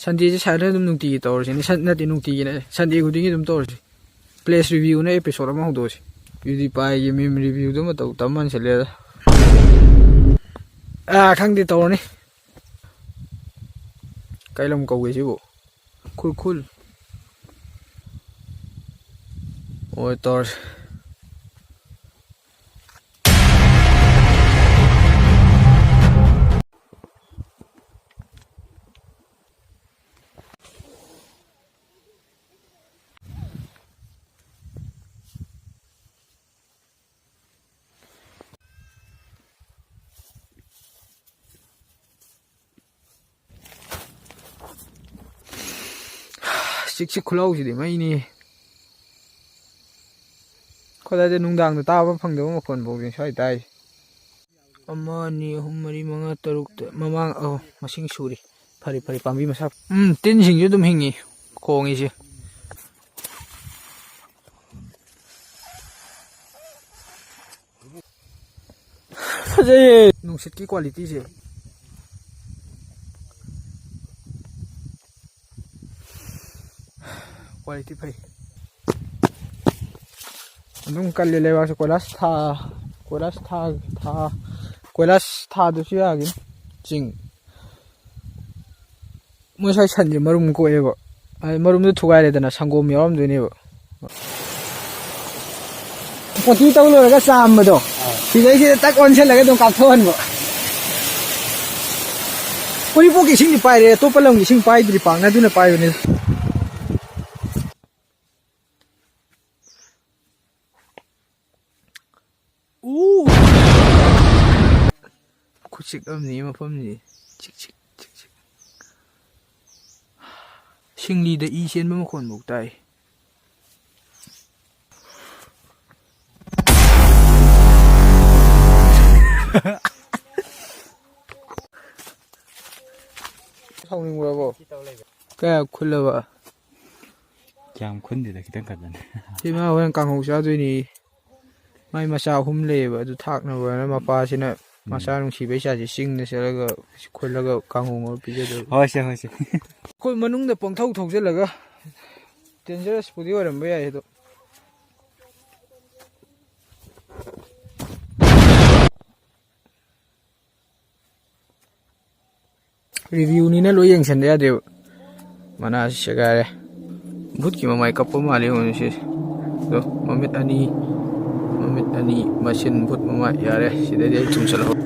ꯁꯟꯗꯦꯁꯦ ꯁꯥꯏꯗ ꯑꯗꯨꯝ ꯅꯨꯡꯇꯤꯒꯤ ꯇꯧꯔꯁꯤꯅꯦ ꯅꯠꯇꯦ ꯅꯨꯡꯇꯤꯒꯤꯅꯦ ꯁꯟꯗꯦ ꯈꯨꯗꯤꯡꯒꯤ ꯑꯗꯨꯝ ꯇꯧꯔꯁꯤ ꯄ꯭ꯂꯦꯁ ꯔꯤꯚꯤꯌꯨꯅ ꯑꯦꯄꯤꯁꯣꯗ ꯑꯃ ꯍꯧꯗꯣꯛꯑꯁꯤ ꯄ꯭ꯌꯨꯗꯤꯄꯥꯏꯒꯤ ꯃꯤꯝ ꯔꯤꯚꯤꯌꯨꯗꯨ ꯑꯃ ꯇꯞ ꯃꯟꯁꯤꯜꯂꯦꯗ ꯈꯪꯗꯦ ꯇꯧꯔꯅꯤ ꯀꯩ ꯂꯝ ꯀꯧꯒꯦ ꯁꯤꯕꯨ ꯈꯨꯔꯈꯨꯜ ꯍꯣꯏ ꯇꯧꯔꯁꯤ ꯆꯤꯛ ꯈꯨꯜꯍꯧꯁꯤꯗꯤ ꯃꯩꯅꯤ ꯈꯣꯏꯗꯥꯏꯗ ꯅꯨꯡꯗꯥꯡꯗ ꯇꯥꯕ ꯐꯪꯗꯕ ꯃꯈꯣꯟ ꯐꯥꯎꯁꯦ ꯁ꯭ꯋꯥꯏ ꯇꯥꯏ 1 2 3 4 5 6 ꯃꯃꯥꯡ ꯃꯁꯤꯡ ꯁꯨꯔꯤ ꯐꯔꯤ ꯄꯥꯝꯕꯤ ꯃꯁꯥ ꯇꯤꯟꯁꯤꯡꯁꯨ ꯑꯗꯨꯝ ꯍꯤꯡꯉꯤ ꯈꯣꯡꯉꯤꯁꯦ ꯐꯖꯩꯌꯦ ꯅꯨꯡꯁꯤꯠꯀꯤ ꯀ꯭ꯋꯥꯂꯤꯇꯤꯁꯦ ꯀ꯭ꯋꯥꯂꯤꯇꯤ ꯐꯩ ꯑꯗꯨꯝ ꯀꯜꯂꯤ ꯂꯩꯕꯥꯛꯁꯦ ꯀꯣꯏꯂꯥꯁ ꯊꯥꯗꯁꯨ ꯌꯥꯒꯤꯅꯤ ꯆꯤꯡ ꯃꯣꯏ ꯁ꯭ꯋꯥꯏ ꯁꯟꯁꯦ ꯃꯔꯨꯝ ꯀꯣꯛꯑꯦꯕ ꯃꯔꯨꯝꯗꯨ ꯊꯨꯒꯥꯏꯔꯦꯗꯅ ꯁꯪꯒꯣꯝ ꯌꯥꯎꯔꯝꯗꯣꯏꯅꯦꯕ ꯄꯣꯇꯤ ꯇꯧ ꯂꯣꯏꯔꯒ ꯆꯥꯝꯕꯗꯣ ꯁꯤꯗꯩꯁꯤꯗ ꯇꯛ ꯑꯣꯟꯁꯤꯜꯂꯒ ꯑꯗꯨꯝ ꯀꯥꯞꯊꯣꯛꯍꯟꯕ ꯎꯔꯤꯄꯣꯛꯀꯤ ꯏꯁꯤꯡꯗꯤ ꯄꯥꯏꯔꯦ ꯑꯇꯣꯞꯄ ꯂꯝꯒꯤ ꯏꯁꯤꯡ ꯄꯥꯏꯗ꯭ꯔꯤ ꯄꯥꯛꯅ ꯑꯗꯨꯅ ꯄꯥꯏꯕꯅꯤ ꯈꯨꯆꯤꯛ ꯑꯃꯅꯤ ꯃꯐꯝꯁꯤ ꯆꯤꯛ ꯁꯤꯡꯂꯤꯗ ꯏ ꯆꯦꯟꯕ ꯃꯈꯣꯟꯐꯧ ꯇꯥꯏ ꯁꯥꯎꯅꯤꯡꯕ꯭ꯔꯕꯣ ꯀꯌꯥ ꯈꯨꯜꯂꯕ ꯀꯌꯥꯝ ꯈꯨꯟꯗꯦꯗ ꯈꯤꯇꯪ ꯈꯛꯇꯅꯦ ꯁꯤꯃ ꯍꯣꯔꯦꯟ ꯀꯥꯡꯍꯧ ꯆꯥꯗꯣꯏꯅꯤ ꯃꯥꯏ ꯃꯆꯥ 3 ꯂꯩꯌꯦꯕ ꯑꯗꯨ ꯊꯥꯛꯅꯕꯅ ꯃꯄꯥꯁꯤꯅ ꯃꯆꯥ ꯅꯨꯡꯁꯤꯕꯩ ꯆꯥꯁꯤ ꯆꯤꯡꯗ ꯆꯠꯂꯒ ꯈꯨꯜꯂꯒ ꯀꯥꯡꯍꯧ ꯉꯧꯔ ꯄꯤꯖꯗꯣꯏꯕ ꯍꯣꯏꯁꯦ ꯑꯩꯈꯣꯏ ꯃꯅꯨꯡꯗ ꯄꯪꯊꯧ ꯊꯧꯖꯤꯜꯂꯒ ꯗꯦꯟꯖꯔꯁꯄꯨꯗꯤ ꯑꯣꯏꯔꯝꯕ ꯌꯥꯏ ꯑꯗꯣ ꯔꯤꯚꯤꯌꯨꯅꯤꯅ ꯂꯣꯏ ꯌꯦꯡꯁꯟꯗ ꯌꯥꯗꯦꯕ ꯃꯅꯥꯁꯤ ꯁꯦꯒꯥꯏꯔꯦ ꯚꯨꯠꯀꯤ ꯃꯃꯥꯏ ꯀꯞꯄ ꯃꯥꯜꯂꯤ ꯍꯧꯖꯤꯛ ꯁꯤ ꯑꯗꯣ ꯃꯃꯤꯠ ꯑꯅꯤ ꯃꯁꯤꯟ ꯚꯨꯠ ꯃꯃꯥꯏ ꯌꯥꯔꯦ ꯁꯤꯗꯩꯗꯤ ꯑꯩ ꯊꯨꯝꯆꯠꯍꯧ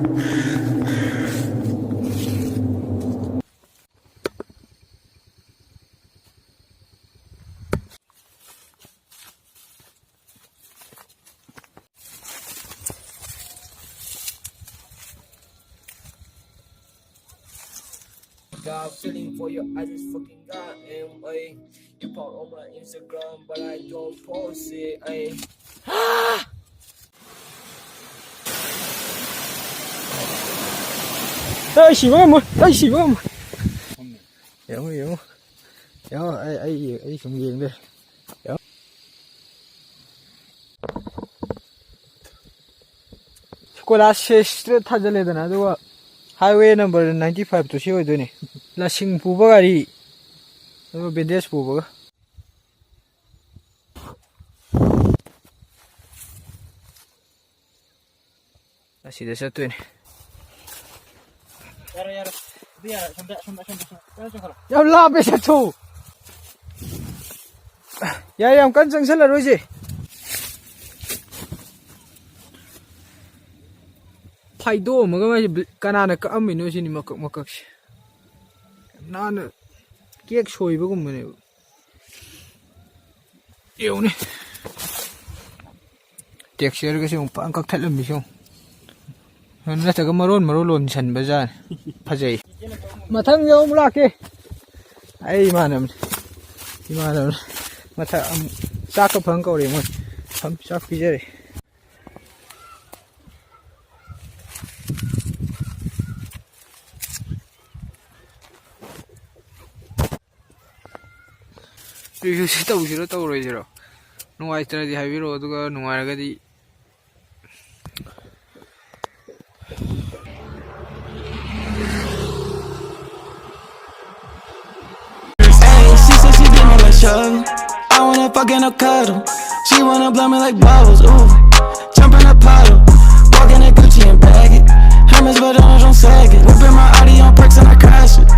God feeling for you, I just fucking got him, ayy. You post on my Instagram, but I don't post it, ayy. Ê, xỉu em ơi, Hiểu, ấy không ghiền đi. Hiểu. Cô là straight thật lên đó, đúng không? Highway number 95 to siêu rồi nè. Là sinh phù bơ đi. Nó bandage phù bơ. Là xí để sát tuyên. Yau la be sát thu. Ya em cân chân là rồi gì? Phaido mà cái canana cái âm mình nói gì mà cọc nana kiek sôi với cùng mình yêu này tiệc xe cái gì cũng các thắt lưng bị không nó sẽ có maron lồn sần bây giờ phải gì mà thằng nhau là kì ai mà nè mà thằng chắc cái phăng cầu đi mà thằng chắc cái gì review si tawsiro tawroysiro nungaystiradi habiro aduga nungayragadi each other. I wanna fuck and no cuddle. She wanna blow me like bubbles, ooh.